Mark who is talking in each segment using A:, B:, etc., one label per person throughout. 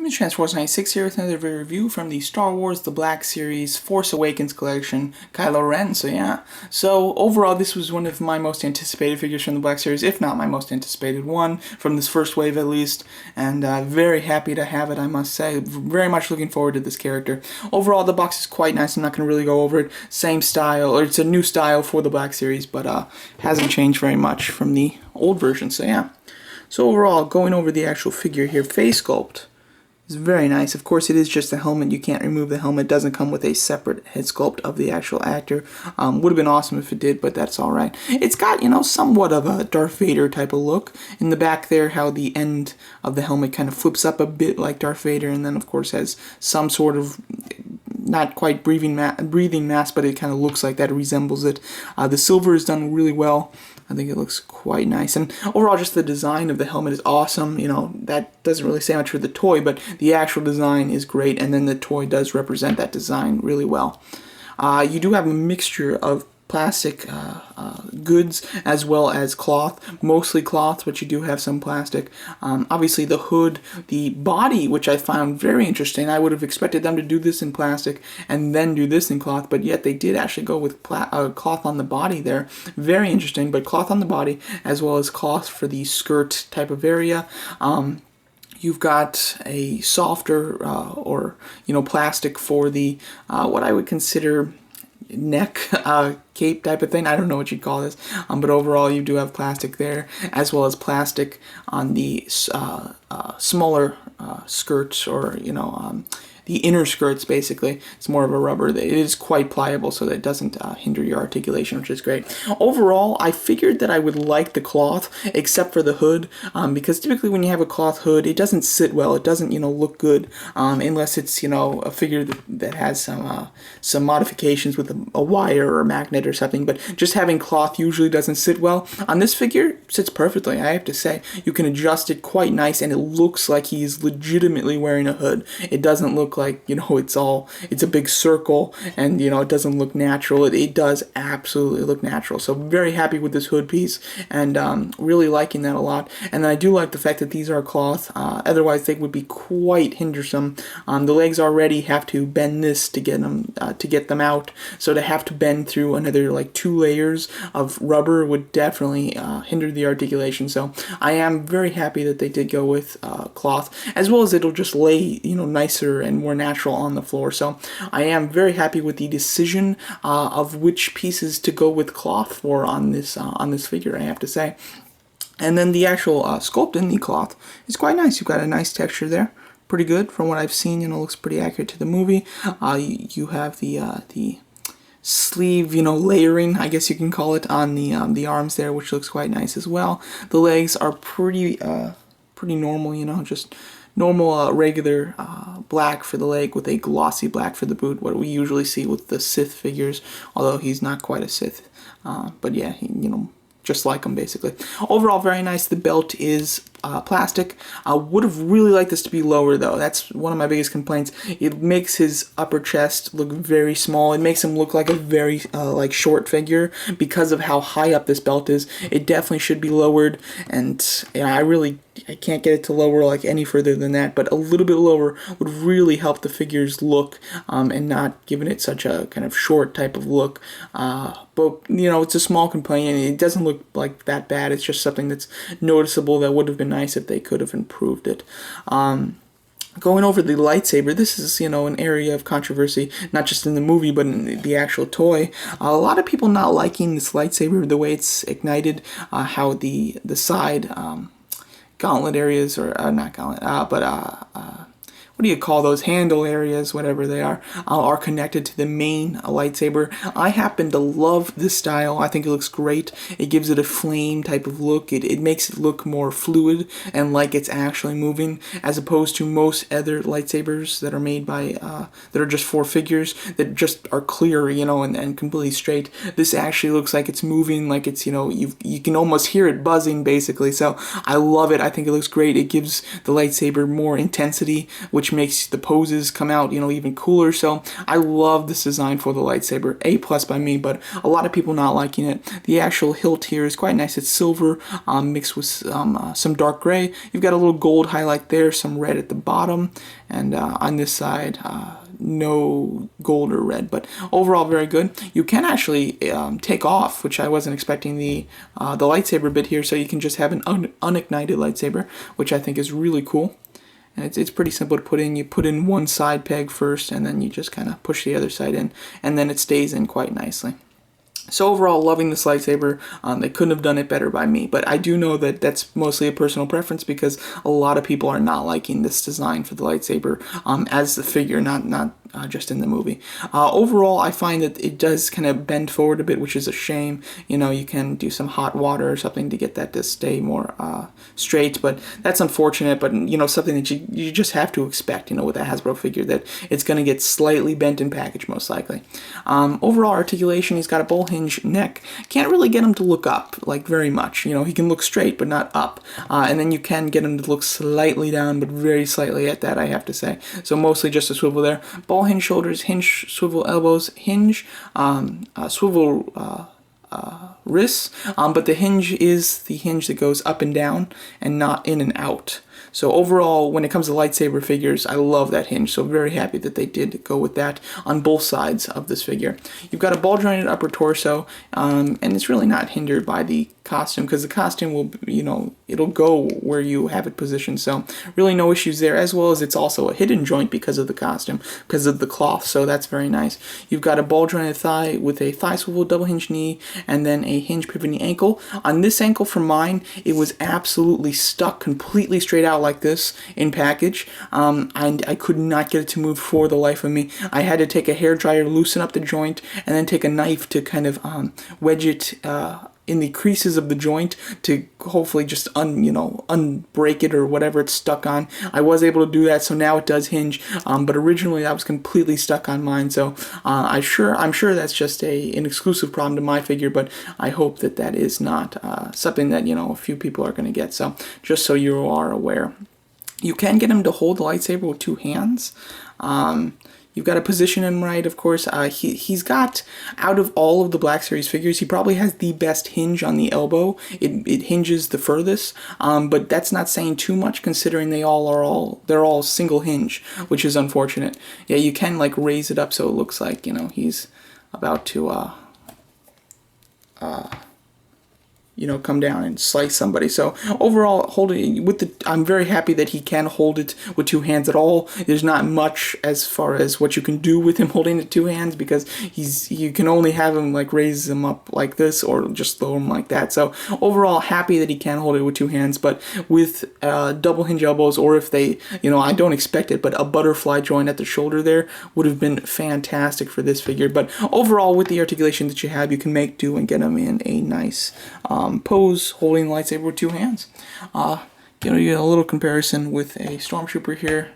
A: It's Transforce 96 here with another review from the Star Wars The Black Series Force Awakens collection, Kylo Ren. So overall this was one of my most anticipated figures from the Black Series, if not my most anticipated one, from this first wave at least, and very happy to have it, I must say. Very much looking forward to this character. Overall the box is quite nice, I'm not going to really go over it. Same style, or it's a new style for the Black Series, but hasn't changed very much from the old version, So overall, going over the actual figure here, face sculpt is very nice. Of course, it is just a helmet. You can't remove the helmet. It doesn't come with a separate head sculpt of the actual actor. Would have been awesome if it did, but that's all right. It's got, somewhat of a Darth Vader type of look. In the back there, how the end of the helmet kind of flips up a bit like Darth Vader, and then, of course, has some sort of not quite breathing mask, but it kind of looks like that. It resembles it. The silver is done really well. I think it looks quite nice. And overall, just the design of the helmet is awesome. That doesn't really say much for the toy, but the actual design is great, and then the toy does represent that design really well. You do have a mixture of plastic goods as well as cloth, mostly cloth, but you do have some plastic. Obviously the hood, the body, which I found very interesting. I would have expected them to do this in plastic and then do this in cloth, but yet they did actually go with cloth on the body there. Very interesting, but cloth on the body as well as cloth for the skirt type of area. You've got a softer or plastic for the what I would consider neck cape type of thing. I don't know what you'd call this, but overall you do have plastic there, as well as plastic on the smaller skirts, or the inner skirts. Basically, it's more of a rubber. It is quite pliable, so that it doesn't hinder your articulation, which is great. Overall, I figured that I would like the cloth, except for the hood, because typically when you have a cloth hood, it doesn't sit well. It doesn't, look good, unless it's, a figure that has some modifications with a wire or a magnet or something. But just having cloth usually doesn't sit well. On this figure, it sits perfectly. I have to say, you can adjust it quite nice, and it looks like he's legitimately wearing a hood. It doesn't look like it's a big circle, and it doesn't look natural. It does absolutely look natural. So very happy with this hood piece, and really liking that a lot. And then I do like the fact that these are cloth. Otherwise they would be quite hindersome. The legs already have to bend this to get them out, so to have to bend through another like 2 layers of rubber would definitely hinder the articulation. So I am very happy that they did go with cloth, as well as it'll just lay nicer and more natural on the floor. So I am very happy with the decision of which pieces to go with cloth for on this figure, I have to say. And then the actual sculpt in the cloth is quite nice. You've got a nice texture there, pretty good from what I've seen. Looks pretty accurate to the movie. You have the sleeve, layering, I guess you can call it, on the arms there, which looks quite nice as well. The legs are pretty normal, just normal regular black for the leg with a glossy black for the boot, what we usually see with the Sith figures, although he's not quite a Sith, but yeah, just like him basically. Overall, very nice. The belt is plastic. I would have really liked this to be lower, though. That's one of my biggest complaints. It makes his upper chest look very small. It makes him look like a very short figure because of how high up this belt is. It definitely should be lowered, and I can't get it to lower like any further than that, but a little bit lower would really help the figure's look, and not giving it such a kind of short type of look. But it's a small complaint, and it doesn't look like that bad. It's just something that's noticeable that would have been nice if they could have improved it. Going over the lightsaber, this is, an area of controversy, not just in the movie, but in the actual toy. A lot of people not liking this lightsaber, the way it's ignited, how the side gauntlet areas, or not gauntlet, but what do you call those, handle areas, whatever they are connected to the main lightsaber. I happen to love this style. I think it looks great. It gives it a flame type of look. It makes it look more fluid and like it's actually moving, as opposed to most other lightsabers that are made by that are just 4 figures that just are clear, and completely straight. This actually looks like it's moving, like it's, you can almost hear it buzzing basically. So I love it. I think it looks great. It gives the lightsaber more intensity, which which makes the poses come out, you know, even cooler. So I love this design for the lightsaber. A+ by me, but a lot of people not liking it. The actual hilt here is quite nice. It's silver mixed with some dark gray. You've got a little gold highlight there, some red at the bottom, and on this side, no gold or red, but overall very good. You can actually take off, which I wasn't expecting, the lightsaber bit here, so you can just have an unignited lightsaber, which I think is really cool. And it's pretty simple to put in. You put in one side peg first, and then you just kind of push the other side in, and then it stays in quite nicely. So overall, loving this lightsaber. They couldn't have done it better by me, but I do know that that's mostly a personal preference because a lot of people are not liking this design for the lightsaber as the figure, not just in the movie. Overall, I find that it does kind of bend forward a bit, which is a shame. You know, you can do some hot water or something to get that to stay more straight, but that's unfortunate. But, you know, something that you just have to expect, you know, with a Hasbro figure, that it's going to get slightly bent in package, most likely. Overall articulation, he's got a bull hinge neck. Can't really get him to look up, like, very much. You know, he can look straight, but not up. And then you can get him to look slightly down, but very slightly at that, I have to say. So mostly just a swivel there. Ball hinge shoulders, hinge swivel elbows, hinge swivel wrists, but the hinge is the hinge that goes up and down and not in and out. So overall, when it comes to lightsaber figures, I love that hinge, so very happy that they did go with that on both sides of this figure. You've got a ball-jointed upper torso, and it's really not hindered by the costume, because the costume will, you know, it'll go where you have it positioned, so really no issues there, as well as it's also a hidden joint because of the costume, because of the cloth, so that's very nice. You've got a ball-jointed thigh with a thigh swivel double hinge knee, and then a hinge pivoting ankle. On this ankle for mine, it was absolutely stuck completely straight out like this in package, and I could not get it to move for the life of me. I had to take a hairdryer, loosen up the joint, and then take a knife to kind of wedge it in the creases of the joint to hopefully just unbreak it or whatever it's stuck on. I was able to do that, so now it does hinge, but originally I was completely stuck on mine, so I'm sure that's just an exclusive problem to my figure, but I hope that that is not something that, you know, a few people are going to get, so just so you are aware. You can get him to hold the lightsaber with two hands. You've got to position him right, of course. He's got, out of all of the Black Series figures, he probably has the best hinge on the elbow. It hinges the furthest, but that's not saying too much considering they're all single hinge, which is unfortunate. Yeah, you can like raise it up so it looks like, you know, he's about to come down and slice somebody. So overall, holding with the, I'm very happy that he can hold it with two hands at all. There's not much as far as what you can do with him holding it two hands, because you can only have him like raise him up like this or just throw him like that. So overall, happy that he can hold it with two hands, but with double hinge elbows, or if they, you know, I don't expect it, but a butterfly joint at the shoulder there would have been fantastic for this figure. But overall, with the articulation that you have, you can make do and get him in a nice pose holding the lightsaber with two hands. You get a little comparison with a stormtrooper here.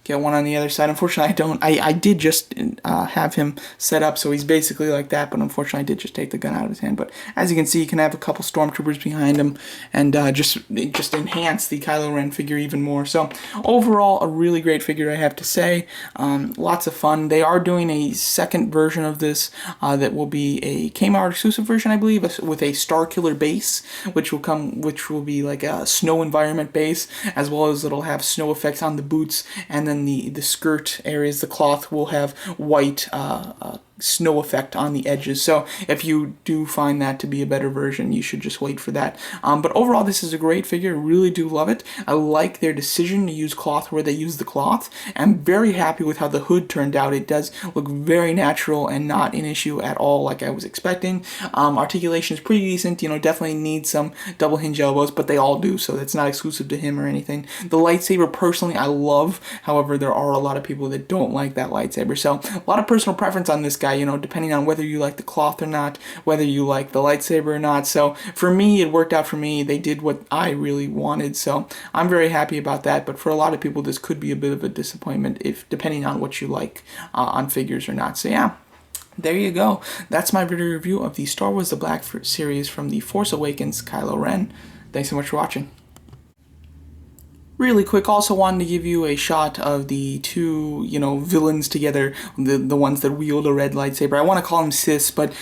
A: Get one on the other side. Unfortunately, I did just have him set up, so he's basically like that, but unfortunately I did just take the gun out of his hand. But as you can see, you can have a couple stormtroopers behind him, and just enhance the Kylo Ren figure even more. So overall, a really great figure, I have to say. Lots of fun. They are doing a second version of this that will be a Kmart exclusive version, I believe, with a Starkiller base, which will be like a snow environment base, as well as it'll have snow effects on the boots, and then the skirt areas, the cloth will have white snow effect on the edges. So if you do find that to be a better version, you should just wait for that. But overall, this is a great figure. I really do love it. I like their decision to use cloth where they use the cloth. I'm very happy with how the hood turned out. It does look very natural and not an issue at all like I was expecting. Articulation is pretty decent. You know, definitely needs some double hinge elbows, but they all do, so that's not exclusive to him or anything. The lightsaber, personally, I love. However, there are a lot of people that don't like that lightsaber. So a lot of personal preference on this guy, you know, depending on whether you like the cloth or not, whether you like the lightsaber or not. So for me, it worked out for me. They did what I really wanted, so I'm very happy about that. But for a lot of people, this could be a bit of a disappointment, if depending on what you like on figures or not. So yeah, there you go. That's my video review of the Star Wars The Black Series from The Force Awakens Kylo Ren. Thanks so much for watching. Really quick, also wanted to give you a shot of the two, villains together, the ones that wield a red lightsaber. I want to call them Siths, but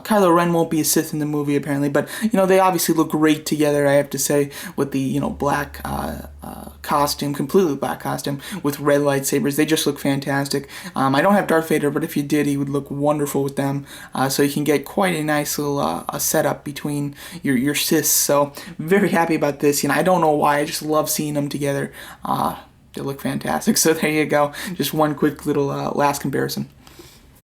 A: Kylo Ren won't be a Sith in the movie apparently, but they obviously look great together. I have to say, with the black costume, completely black costume with red lightsabers, they just look fantastic. I don't have Darth Vader, but if you did, he would look wonderful with them. So you can get quite a nice little a setup between your Siths. So very happy about this. I don't know why. I just love seeing them together. They look fantastic. So there you go. Just one quick little last comparison.